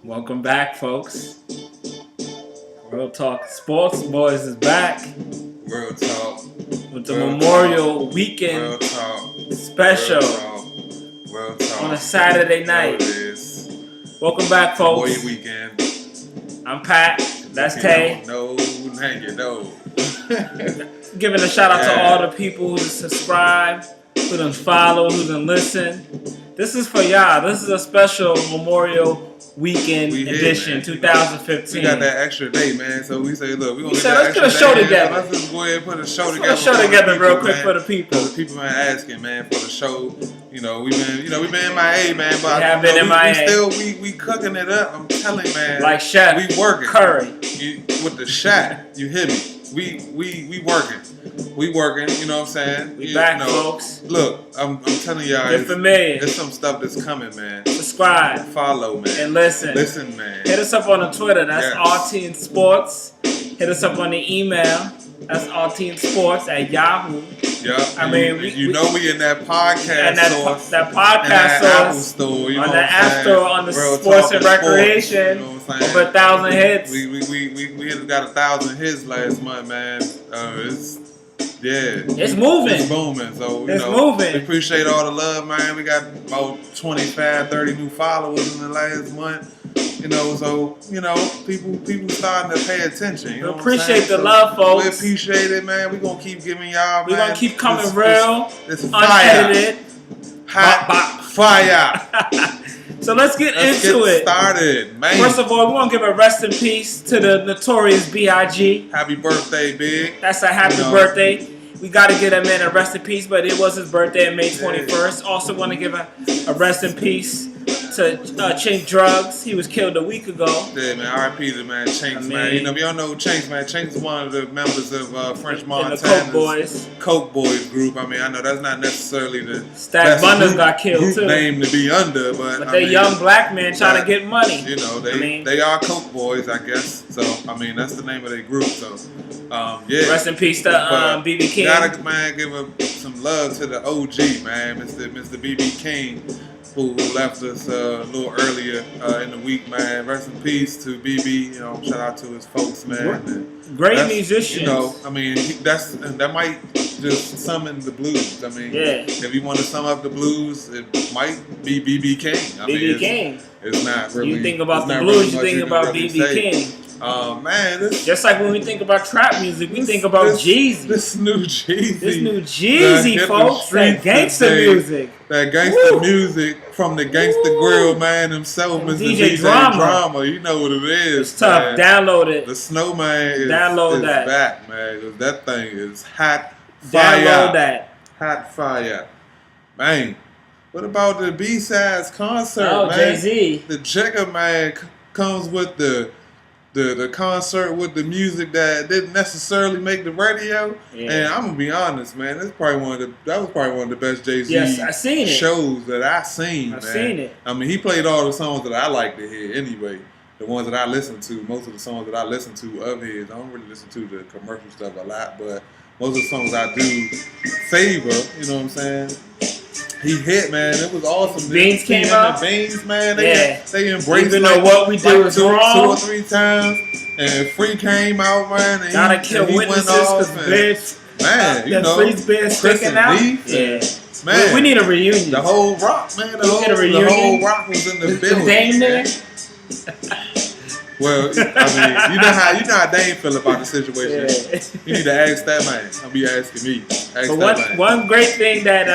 Welcome back, folks. Real Talk Sports Boys is back Real talk. with the Real Memorial Real Weekend talk. special Real talk. on a Saturday night. It is. Welcome back, folks. Memorial Weekend. I'm Pat. That's Tae. No, hang you know. Giving a shout out to all the people who subscribe, who done follow, who done listen. This is for y'all. This is a special Memorial Weekend edition, 2015. We got that extra day, man. So we say, look, we're going to let's get a show together. Let's just go ahead and put a show together. Put a show together real quick for the people. The people been asking, man, for the show. We've been MIA, man. But we have been MIA. We cooking it up. I'm telling you, man. Like Chef we working. Curry. With the shot, you hear me? We working. We working, you know what I'm saying? We back, folks. Look, I'm telling y'all, there's some stuff that's coming, man. Subscribe, follow, man, and listen. Listen, man. Hit us up on the Twitter. That's RT Sports. Hit us up on the email. That's rtsports@yahoo. Yeah, we in that podcast and source, that podcast source, Apple Store, on the App Store, on the Real Sports and Recreation, you know what I'm saying? over 1,000 hits. We got 1,000 hits last month, man. It's moving. It's booming. So it's moving. We appreciate all the love, man. We got about 25, 30 new followers in the last month. People starting to pay attention. You know appreciate the love, folks. We appreciate it, man. We're gonna keep giving y'all. We're gonna keep coming real, it's unedited, hot fire. So let's get into it. Started, man. First of all, we want to give a rest in peace to the notorious B.I.G. Happy birthday, Big. That's a happy birthday. We got to give that man a rest in peace, but it was his birthday on May 21st. Also want to give a rest in peace to Chink Drugs. He was killed a week ago. Yeah, man. R.I.P. to man, Chinks, man. We all know Chinks, man. Chinks is one of the members of French Montana's Coke Boys group. I mean, I know that's not necessarily the Stack Bundles got killed too. Name to be under, but they young black men trying to get money. They are Coke Boys, I guess. So I mean, that's the name of their group. So Rest in peace to B.B. King. Gotta give some love to the OG, man, Mr. B.B. King, who left us a little earlier in the week, man. Rest in peace to BB. Shout out to his folks, man. Great musician. That might just summon the blues. I mean, if you want to sum up the blues, it might be BB King. BB King. It's not really. You think about the blues, you think about BB King. Man, just like when we think about trap music, we think about Jeezy. This new Jeezy, folks. That gangster music. That gangster music from the Gangsta Grill man himself, Mr. DJ Drama. You know what it is. It's tough. Man. Download it. The Snowman is back, man. Cause that thing is hot fire. Download that. Hot fire. Man. What about the B-Sides concert, man? Jay-Z. The Jigga Man comes with the concert with the music that didn't necessarily make the radio, and I'm gonna be honest, man. That was probably one of the best Jay-Z shows that I seen. I've seen it. I mean, he played all the songs that I like to hear anyway. The ones that I listen to, most of the songs that I listen to of his. I don't really listen to the commercial stuff a lot, but most of the songs I do favor. You know what I'm saying? He hit, man. It was awesome. Beans came out. Beans, man. They embraced even though what we do is wrong. 2 or 3 times. And Free came out, man. And gotta kill witnesses because bitch. Man, Free's been sticking out. Man, we need a reunion. The whole Rock, man. The whole Rock was in the building. Dame there. Well, I mean, you know how Dame feel about the situation. You need to ask that man. I'll be asking me. One great thing that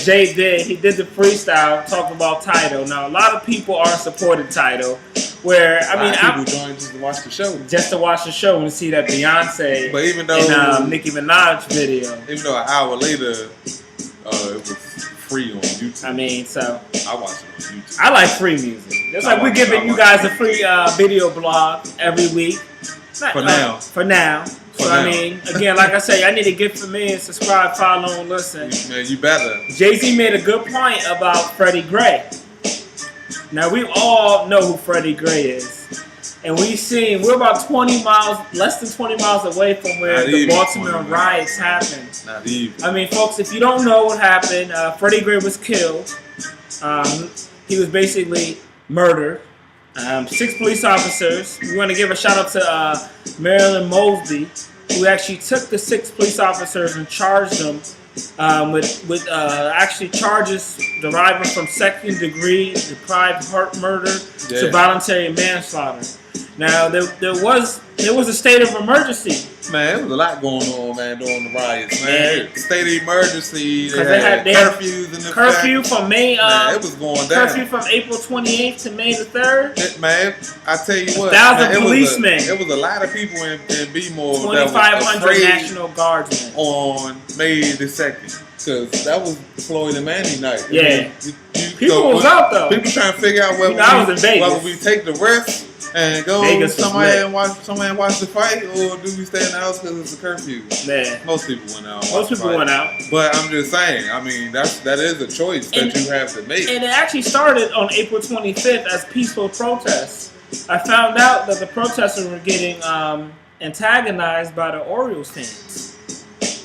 Jay did, he did the freestyle talking about Tidal. Now, a lot of people are supporting Tidal. Where people joined just to watch the show. Just to watch the show and to see that Beyonce but even though, and Nicki Minaj video. Even though an hour later, it was free on YouTube. I mean, so I watch it on YouTube. I like free music. Just like we're giving you guys a free video blog every week. For now. So I mean, again, like I say, I need to get familiar, subscribe, follow, and listen. Man, you better. Jay-Z made a good point about Freddie Gray. Now, we all know who Freddie Gray is. And we're about 20 miles, less than 20 miles away from where the Baltimore riots happened. Not even. I mean, folks, if you don't know what happened, Freddie Gray was killed. He was basically murdered. 6 police officers. We want to give a shout out to Marilyn Mosby, who actually took the 6 police officers and charged them with actually charges deriving from second-degree deprived heart murder to voluntary manslaughter. Now there was a state of emergency. Man, there was a lot going on, man, during the riots, man. State of emergency. They had curfews in the curfew from May. Man, it was going down. Curfew from April 28th to May the 3rd. Man, I tell you what, 1,000 policemen. It was a lot of people in B-more 2,500 National Guardsmen on May the 2nd. Because that was Floyd and Manny night. Yeah. People was out, though. People trying to figure out whether we take the rest and go somewhere and watch the fight, or do we stay in the house because it's a curfew? Man. Most people went out. Went out. But I'm just saying, I mean, that is a choice that you have to make. And it actually started on April 25th as peaceful protests. I found out that the protesters were getting antagonized by the Orioles fans.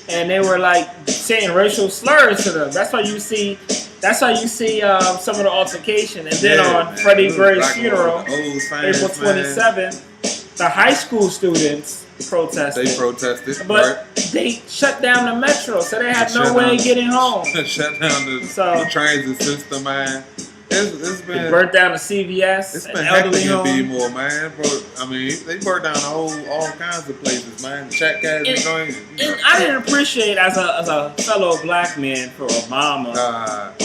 And they were like saying racial slurs to them. That's why you see some of the altercation. And then on Freddie Gray's funeral, April 27th, the high school students protested. They protested, but they shut down the metro, so they had no way of getting home. Shut down the transit system, man. It's been burnt down the CVS. It's been hectic in B-more, man. Bro, I mean, they burnt down all kinds of places, man. Chat cats and going. And I didn't appreciate as a fellow black man for Obama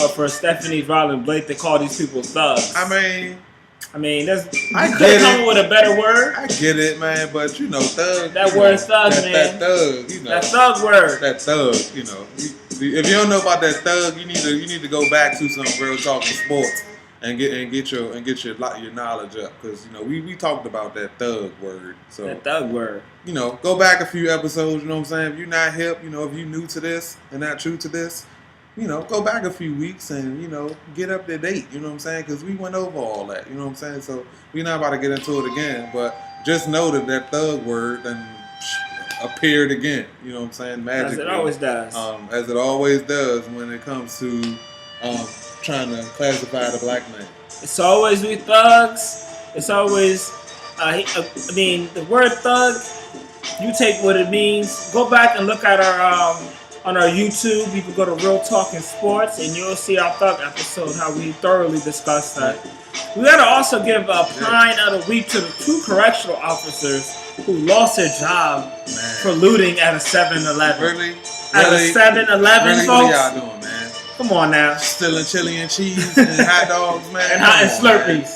or for Stephanie Riley Blake to call these people thugs. I mean, you couldn't come up with a better word. I get it, man, but you know, thug. That word thug, man. That thug, you know. That thug word. That thug, you know. If you don't know about that thug, you need to go back to some real talking sports and get your knowledge up, because you know we talked about that thug word. So that thug word. You know, go back a few episodes. You know what I'm saying? If you're not hip, you know, if you're new to this and not true to this, you know, go back a few weeks and you know get up to date. You know what I'm saying? Because we went over all that. You know what I'm saying? So we're not about to get into it again, but just know that thug word and appeared again, you know what I'm saying, magically. As it always does. As it always does when it comes to trying to classify the black man. It's always we thugs. It's always, the word thug, you take what it means. Go back and look at our, on our YouTube. You can go to Real Talking Sports and you'll see our thug episode, how we thoroughly discussed that. We gotta also give a pine of the week to the 2 correctional officers who lost their job for looting at a 7-Eleven. Really? At a 7-Eleven, folks? What y'all doing, man? Come on now. Stealing chili and cheese and hot dogs, man. and Slurpees.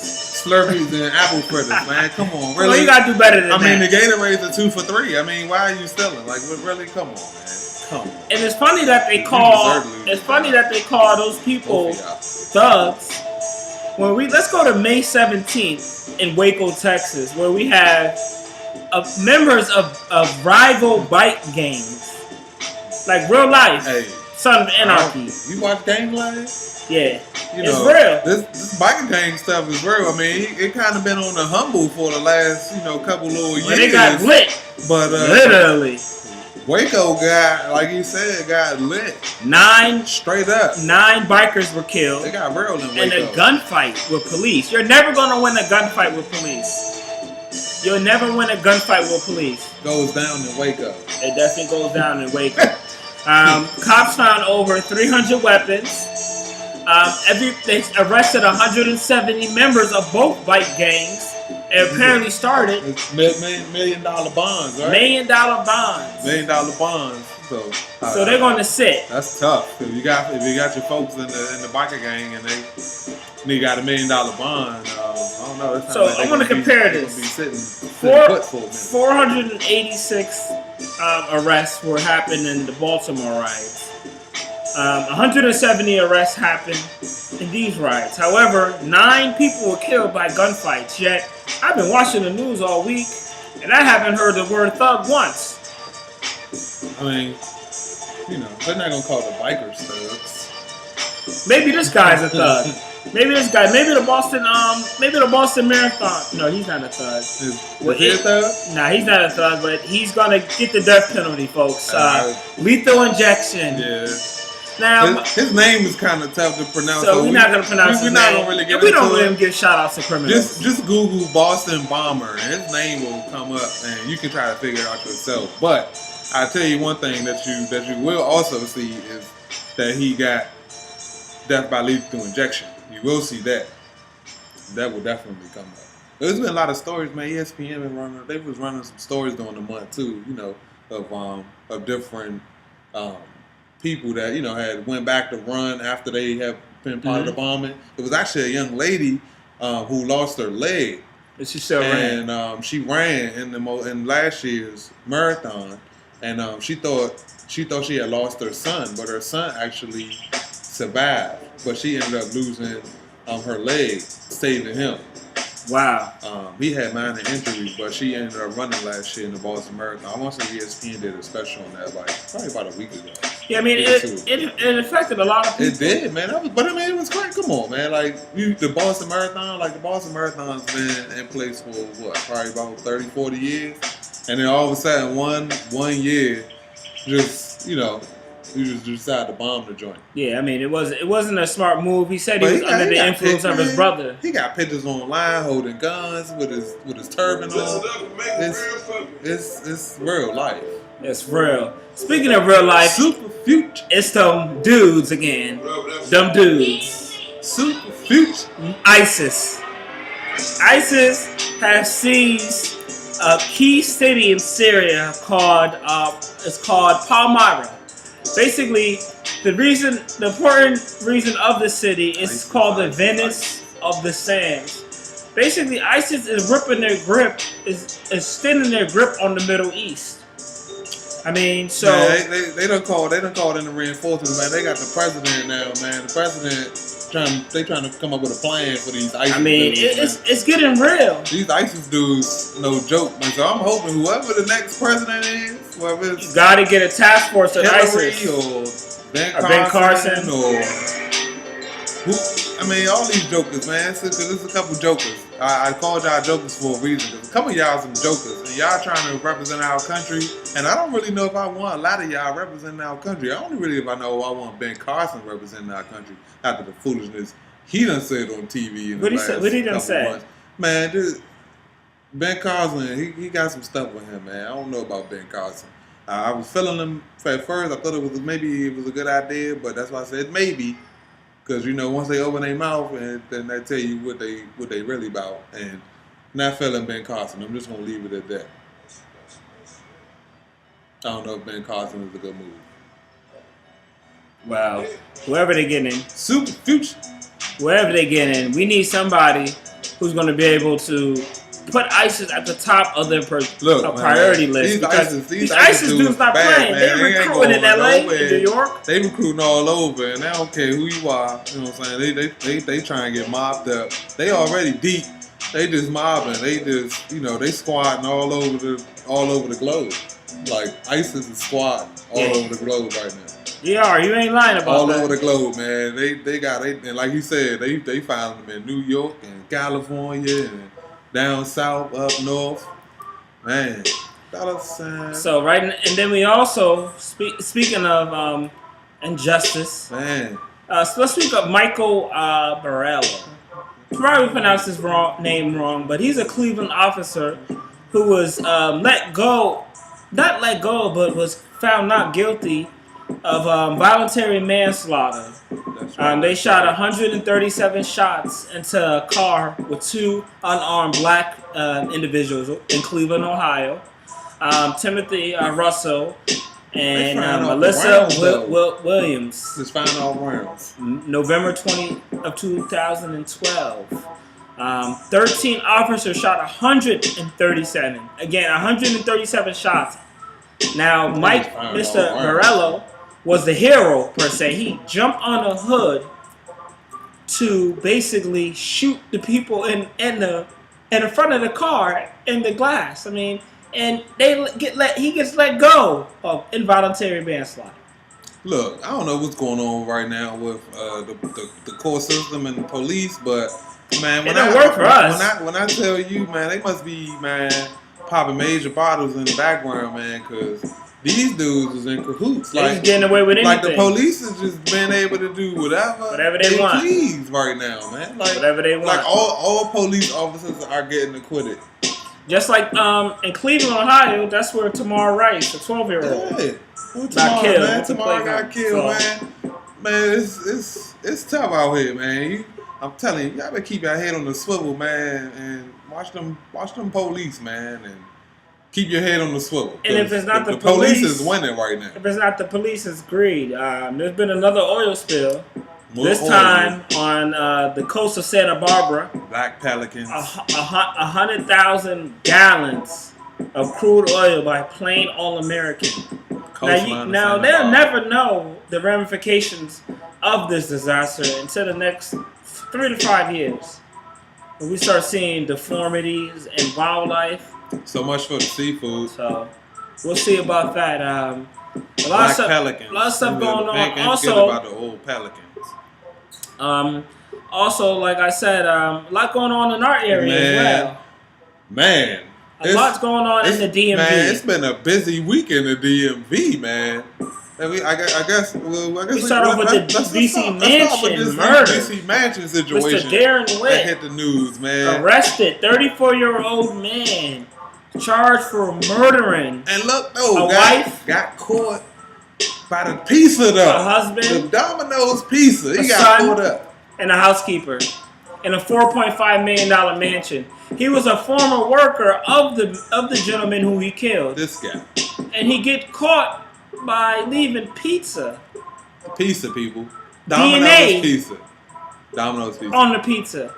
Slurpees and apple fritters, man. Come on, really? Well, you gotta do better than that. I mean, the Gatorades are 2 for $3. I mean, why are you stealing? Like, really? Come on, man. Come on. And it's funny that they call. Those people thugs. Let's go to May 17th in Waco, Texas, where we have members of rival bike gangs, like real life, Son of Anarchy. You watch Gang Live? Yeah, it's real. This biker gang stuff is real. I mean, it kind of been on the humble for the last couple little years. They got lit, but literally. Waco got lit. 9 straight up. 9 bikers were killed. They got real in Waco. In a gunfight with police. You're never gonna win a gunfight with police. You'll never win a gunfight with police. Goes down in Waco. It definitely goes down in Waco. Cops found over 300 weapons. They arrested 170 members of both bike gangs. It apparently started $1 million bonds, right? $1 million bonds. $1 million bonds. So they're going to sit. That's tough. If you got your folks in the biker gang and they got $1 million bond, I don't know. So I'm going to compare this. 486 arrests were happening in the Baltimore riots. 170 arrests happened in these riots. However, 9 people were killed by gunfights. Yet, I've been watching the news all week, and I haven't heard the word thug once. I mean, they're not gonna call the bikers thugs. Maybe this guy's a thug. Maybe this guy. Maybe the Boston Marathon. No, he's not a thug. Is he a thug? Nah, he's not a thug, but he's gonna get the death penalty, folks. Lethal injection. Yeah. Now, his name is kind of tough to pronounce. So we're not gonna pronounce his name. We're not gonna really get we don't into even it. give shout outs to criminals. Just Google Boston Bomber, and his name will come up, and you can try to figure it out yourself. But I tell you one thing that you will also see is that he got death by lethal injection. You will see that. That will definitely come up. There's been a lot of stories, man. ESPN been running. They was running some stories during the month too. You know, of different people that had went back to run after they have been part of the bombing. It was actually a young lady who lost her leg. But she still ran. And she ran in last year's marathon, and she thought she had lost her son, but her son actually survived. But she ended up losing her leg, saving him. Wow. He had minor injuries, but she ended up running last year in the Boston Marathon. I want to say ESPN did a special on that, probably about a week ago. Yeah, I mean, it affected a lot of people. It did, man. But I mean, it was great. Come on, man. The Boston Marathon's been in place for probably about 30, 40 years. And then all of a sudden, one year, just, you just decided to bomb the joint. Yeah, I mean, it wasn't a smart move. He said he was under the influence of his brother. He got pictures online holding guns with his turban on. It's real life. It's real. Speaking of real life, super future. It's them dudes again. Them dudes. Super future. ISIS has seized a key city in Syria called Palmyra. Basically, the important reason of the city is called the Venice of the Sands. Basically, ISIS is ripping their grip, is extending their grip on the Middle East. I mean, so they don't call in the reinforcements, man. They got the president now, man. The president trying to come up with a plan for these ISIS. I mean, dudes, it's getting real. These ISIS dudes, no joke, man. So I'm hoping whoever the next president is, whoever it's you gotta get a task force of Hillary ISIS or Ben Carson or who. I mean, all these jokers, man. Because there's a couple jokers. I called y'all jokers for a reason. Because a couple of y'all some jokers. And y'all trying to represent our country. And I don't really know if I want a lot of y'all representing our country. I only really if I know I want Ben Carson representing our country. After the foolishness he done said on TV. What he done say? Months. Man, Ben Carson, he got some stuff with him, man. I don't know about Ben Carson. I was feeling him at first. I thought it was a good idea. But that's why I said maybe. Because, once they open their mouth, and then they tell you what they really about. And not feeling Ben Carson. I'm just going to leave it at that. I don't know if Ben Carson is a good move. Well, whoever they get in. Super future. Wherever they get in, we need somebody who's going to be able to put ISIS at the top of their priority list. These ISIS dudes not playing. Man. They recruiting in LA, in New York. They recruiting all over, and they don't care who you are. You know what I'm saying? They try and get mobbed up. They already deep. They just mobbing. They just they squatting all over the globe. Like ISIS is squatting all over the globe right now. Yeah, you ain't lying about all that. Over the globe, man. And like you said, they found them in New York and California and down south, up north, man. So and then we also speaking of injustice, man. So let's speak of Michael Brelo. Probably pronounced his name wrong, but he's a Cleveland officer who was not let go, but was found not guilty of voluntary manslaughter. Right. They shot 137 shots into a car with two unarmed black individuals in Cleveland, Ohio. Timothy Russell and Melissa Williams. Just found all rounds. November 20 of 2012. 13 officers shot 137. Again, 137 shots. Now, Mr. Brelo was the hero, per se. He jumped on the hood to basically shoot the people in the front of the car in the glass. I mean, and he gets let go of involuntary manslaughter. Look, I don't know what's going on right now with the court system and the police, but man, it don't work for us. When I tell you, man, they must be popping major bottles in the background, man, because these dudes is in cahoots. They Like just getting away with anything. Like the police is just being able to do whatever they want. please right now, man. Like whatever they want. Like all police officers are getting acquitted. Just like in Cleveland, Ohio, that's where Tamar Rice, a 12-year-old, got killed. Man. Tamar got killed, man. Man, it's tough out here, man. I'm telling you, y'all better keep your head on the swivel, man, and watch them police, man, and keep your head on the swivel. And if it's not the police is winning right now. If it's not the police, it's greed. There's been another oil spill. This time on the coast of Santa Barbara. Black Pelicans. 100,000 gallons of crude oil by plain All-American. Now they'll never know the ramifications of this disaster until the next 3 to 5 years. When we start seeing deformities and wildlife. So much for the seafood. So we'll see about that. A lot of stuff going on. Also, about the old Pelicans. Also, like I said, a lot going on in our area as well. Man. A lot's going on in the DMV. Man, it's been a busy week in the DMV, man. I guess we start off with the DC Mansion murder. DC Mansion situation. Mr. Darren Witt that hit the news, man. Arrested, 34-year-old man charged for murdering a wife. Got caught by the pizza, though. A husband. The Domino's pizza. He got caught up. And a housekeeper in a $4.5 million mansion. He was a former worker of the gentleman who he killed. This guy. And he get caught by leaving pizza. Pizza, people. DNA Domino's pizza. On the pizza.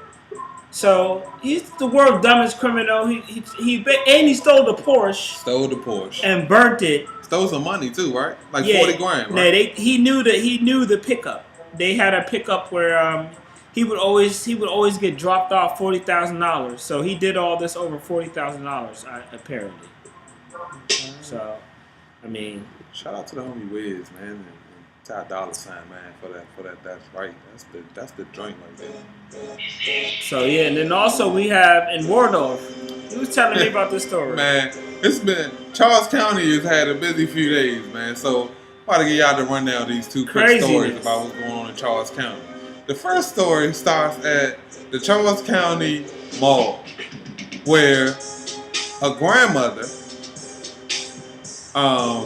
So he's the world's dumbest criminal. He stole the Porsche. And burnt it. Stole some money too, right? Like 40 grand, right? Yeah, he knew the pickup. They had a pickup where he would always get dropped off $40,000. So he did all this over $40,000 apparently. So, I mean, shout out to the homie Wiz, man, and Ty Dolla $ign, man, for that. That's right. That's the joint right there. So yeah, and then also we have in Waldorf. He was telling me about this story. Man, Charles County has had a busy few days, man. So I'm about to get y'all to run down these two quick stories about what's going on in Charles County. The first story starts at the Charles County Mall, where a grandmother, wow,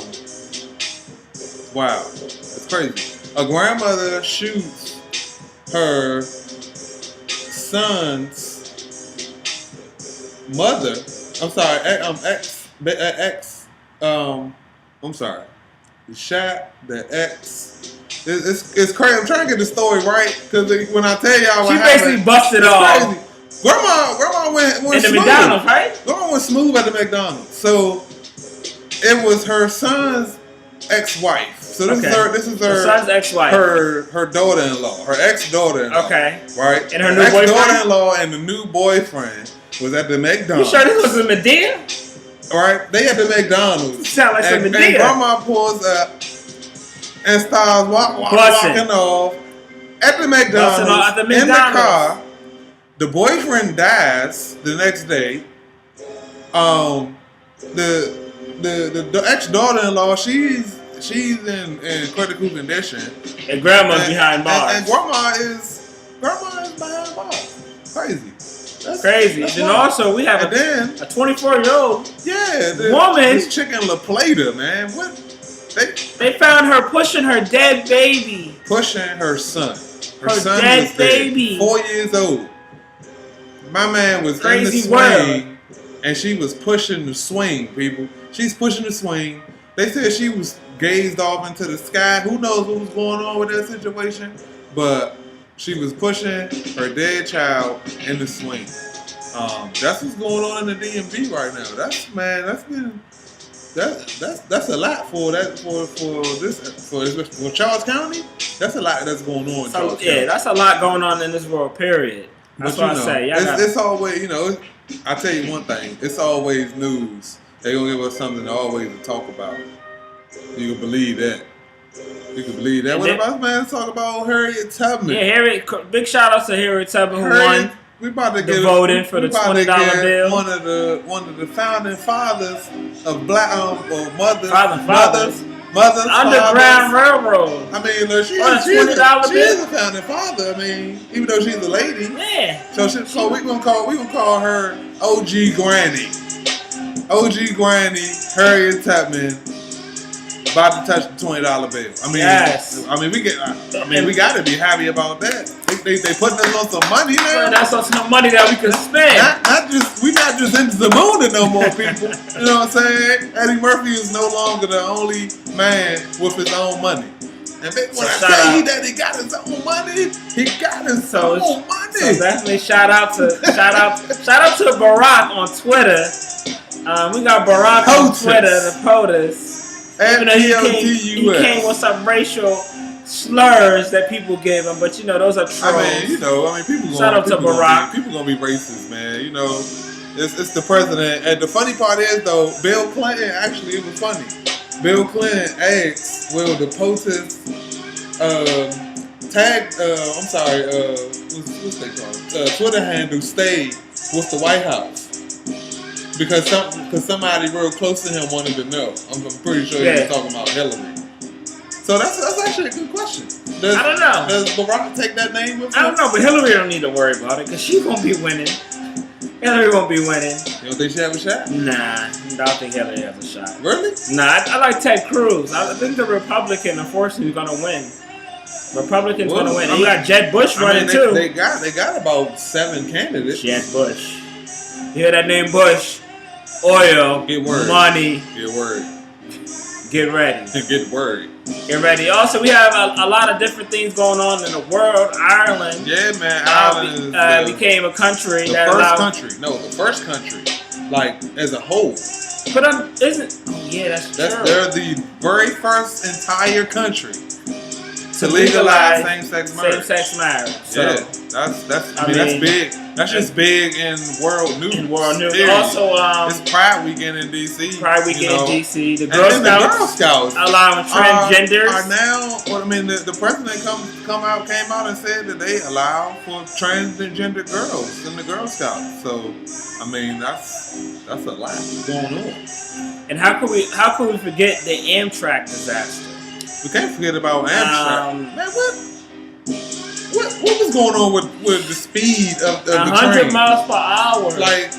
it's crazy. A grandmother shoots her son's mother. I'm sorry. Shot the ex. It's crazy. I'm trying to get the story right because when I tell y'all what happened, she basically busted off. Grandma went in the smooth. McDonald's, right? Grandma went smooth at the McDonald's. So it was her son's ex-wife. So this is her son's ex-wife. Her daughter-in-law, her ex-daughter-in-law. Okay. Right. And her new boyfriend. Daughter-in-law and the new boyfriend was at the McDonald's. You sure this was a Medea? Right. They at the McDonald's. Sound like some Medea. And grandma pulls up and starts walking off at the McDonald's in the car. The boyfriend dies the next day. The ex-daughter-in-law, she's in critical condition. And grandma's behind bars. And grandma is behind bars. Crazy. That's crazy. That's then wild. also we have a 24-year-old woman. This chicken La Plata, man. What? They found her pushing her dead baby. Pushing her son. Her son dead was baby. 4 years old. My man was crazy in the swing, and she was pushing the swing, people. She's pushing the swing. They said she was gazed off into the sky. Who knows what was going on with that situation? But she was pushing her dead child in the swing. That's what's going on in the DMV right now. That's a lot for Charles County. That's a lot that's going on. Yeah, that's a lot going on in this world. Period. That's what I say. It's always, I tell you one thing. It's always news. They're gonna give us something always to talk about. You can believe that. What about man talk about Harriet Tubman? Yeah, big shout out to Harriet Tubman who won We about to get voting for the $20 bill. One of the founding fathers of black mothers. Underground Railroad. I mean, look, she is a founding father. I mean, even though she's a lady. Yeah. So we gonna call her OG Granny. OG Granny, Harriet Tubman, about to touch the $20 bill. I mean, yes. We gotta be happy about that. They putting us on some money now. That's on some money that we can spend. We not just into the moon no more, people. You know what I'm saying? Eddie Murphy is no longer the only man with his own money. And when I say that he got his own money, he got his own money. So definitely shout out to Barack on Twitter. We got Barack on Twitter, the POTUS. Even though he came with some racial slurs that people gave him, but those are trolls. People shout out to Barack. People gonna be racist, man. It's the president. And the funny part is though, Bill Clinton actually it was funny. Bill Clinton asked, will the POTUS what's they call it? Twitter handle stay with the White House. Because somebody real close to him wanted to know. I'm pretty sure he was talking about Hillary. So that's actually a good question. I don't know. Does Barack take that name with him? I don't know, but Hillary don't need to worry about it because she won't be winning. Hillary won't be winning. You don't think she have a shot? Nah, I don't think Hillary has a shot. Really? Nah, I like Ted Cruz. I think the Republican, unfortunately, is going to win. Republicans going to win. And you got Jeb Bush running too. They got about 7 candidates. Jeb Bush. You hear that name, Bush? Oil. Get word. Money. Get word. Get ready. Get worried. Get ready. Also, we have a lot of different things going on in the world. Ireland. Yeah, man. Ireland became a country. The first country. Like, as a whole. But isn't... Oh, yeah, that's true. They're the very first entire country to legalize same-sex marriage. Same-sex marriage. So, yeah, that's big. That's just big in world news. Also, it's Pride Weekend in DC. Pride Weekend in DC. The Girl Scouts allowing transgenders. Are now. The president came out and said that they allow for transgender girls in the Girl Scouts. So, that's a lot going on. And how could we forget the Amtrak disaster? We can't forget about Amtrak. Man, what was going on with the speed of the 100 miles per hour? Like,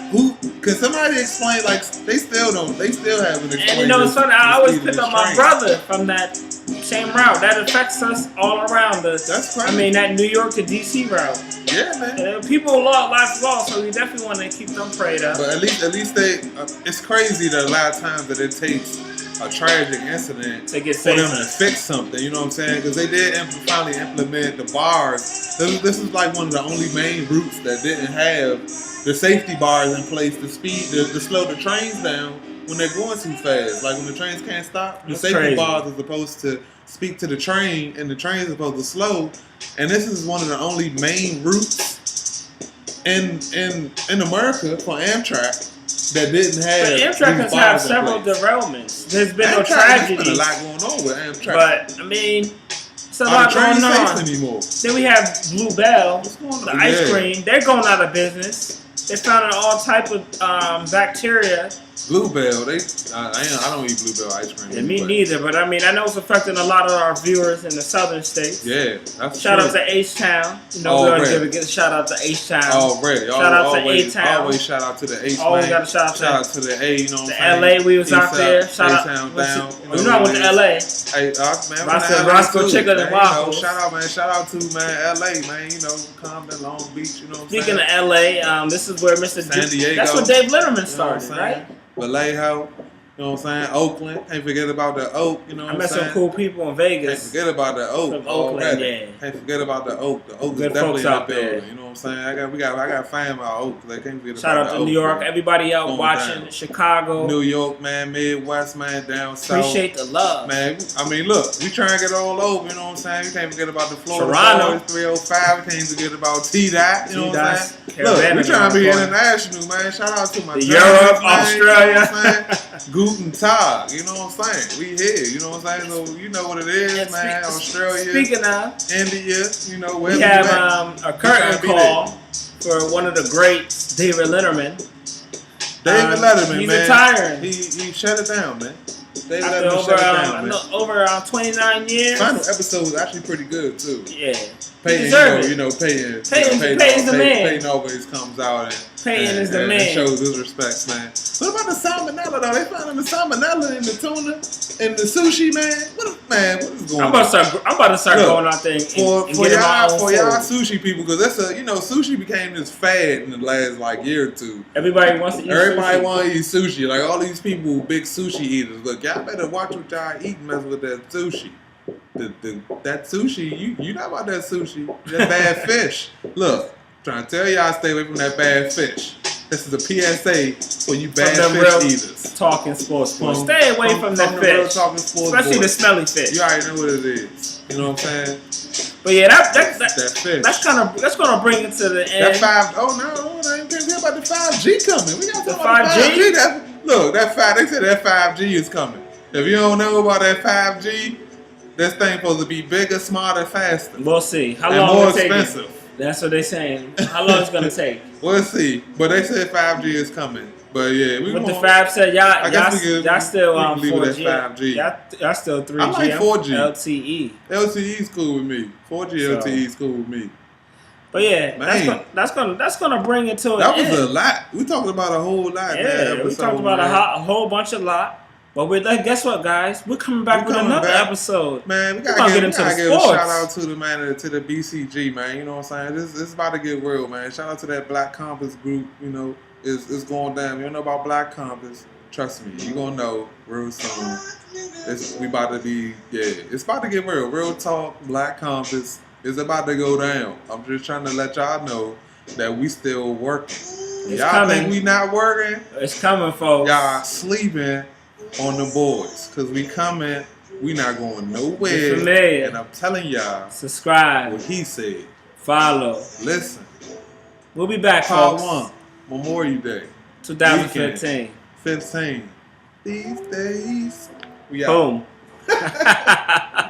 can somebody explain? Like, they still haven't explained. And I always pick up my brother from that same route. That affects us all around us. That's crazy. That New York to DC route. Yeah, man. And people lives lost, so we definitely want to keep them prayed up. But at least they. It's crazy that a lot of times that it takes a tragic incident to get for them to fix something, you know what I'm saying? Because they did finally implement the bars. This is like one of the only main routes that didn't have the safety bars in place to slow the trains down when they're going too fast. Like when the trains can't stop, the safety bars are supposed to speak to the train, and the train is supposed to slow. And this is one of the only main routes in America for Amtrak that didn't have. But Amtrak has had several derailments. There's been no tragedy. There's been a lot going on with Amtrak. But it's a lot going on. Anymore. Then we have Blue Bell, the ice cream. They're going out of business. They found all type of bacteria. Blue Bell, I don't eat Blue Bell ice cream. Yeah, me neither, but I know it's affecting a lot of our viewers in the southern states. Yeah, that's Shout out to H-Town. We want to give a shout out to H-Town. Already. Shout out to A-Town. Always shout out to the H-Town. Always got a shout out to the A, you know what The I'm LA, saying? we was out there. Shout out. A-Town down. I went to LA. Hey, man. Roscoe Chicken and Waffles. Shout out, man. Shout out to, LA, man. Compton, Long Beach, you know what I'm saying? Speaking of LA, this is where Mr. San Diego. That's where Dave Letterman started, right? Vallejo, you know what I'm saying? Oakland, can't forget about the Oak, you know what I'm saying? I met some cool people in Vegas. Can't forget about the Oak. From Oakland, yeah. Can't forget about the Oak. The Oak Good is definitely folks out in the building, there. you know what I'm saying? I got fam out Oak. They can't forget Shout about out the to Oak. New York, everybody out Going watching, down. Chicago. New York, man, Midwest, man, down south. Appreciate the love. Man, look, we trying to get all over, you know what I'm saying? We can't forget about the Florida Toronto. Boys, 305. We can't forget about T-Dot, you know what I'm saying? Look, Caravana we trying to be going. international, man. Shout out to my Europe, man, Australia. You know what I'm saying? Guten Tag, you know what I'm saying? We here, you know what I'm saying? So you know what it is, And man. Australia, Speaking of, India, you know where we have a curtain call for one of the greats, David Letterman. David Letterman, he's man. Retiring. He shut it down, man. David After Letterman over, shut it down, man. over 29 years. Final episode was actually pretty good too. Yeah. Peyton, Peyton always comes out and shows his respects, man. What about the salmonella though? They found the salmonella in the tuna and the sushi, man. What is going on? I'm about to start going out there and for y'all sushi people, because that's sushi became this fad in the last year or two. Everybody wants to eat sushi. Like all these people, big sushi eaters. Look, y'all better watch what y'all eat and mess with that sushi. That sushi, you know about that sushi. That bad fish. Look, trying to tell y'all stay away from that bad fish. This is a PSA for you bad fish eaters. Talking sports. Stay away from that fish. Especially the smelly fish. You already know what it is. You know what I'm saying? But yeah, that fish. That's gonna bring it to the end. I ain't care about the 5G coming. We got to talk about 5G. They said that 5G is coming. If you don't know about that 5G, this thing supposed to be bigger, smarter, faster. We'll see. How long more will it take? expensive. That's what they're saying. How long it's gonna take? We'll see. But they said 5G is coming. But yeah, the Fab said y'all still 4G. 5G. Y'all still 3G. I like 4G. LTE. LTE's cool with me. 4G LTE's cool with me. But yeah, that's gonna bring it to an end. That was a lot. We talked about a whole lot. Yeah, we talked about a whole bunch of lot. But guess what, guys? We're coming back with another episode. Man, we gotta give a shout out to the BCG, man. You know what I'm saying? This is about to get real, man. Shout out to that Black Compass group. You know, it's going down. You don't know about Black Compass? Trust me, you gonna know real soon. It's about to get real. Real talk, Black Compass is about to go down. I'm just trying to let y'all know that we still working. Y'all think we not working? It's coming, folks. Y'all sleeping on the boys, because we coming, we not going nowhere. And I'm telling y'all, subscribe. What he said. Follow. Listen. We'll be back, Part folks. 1, Memorial Day. 2015. 15. These days. We out. Boom.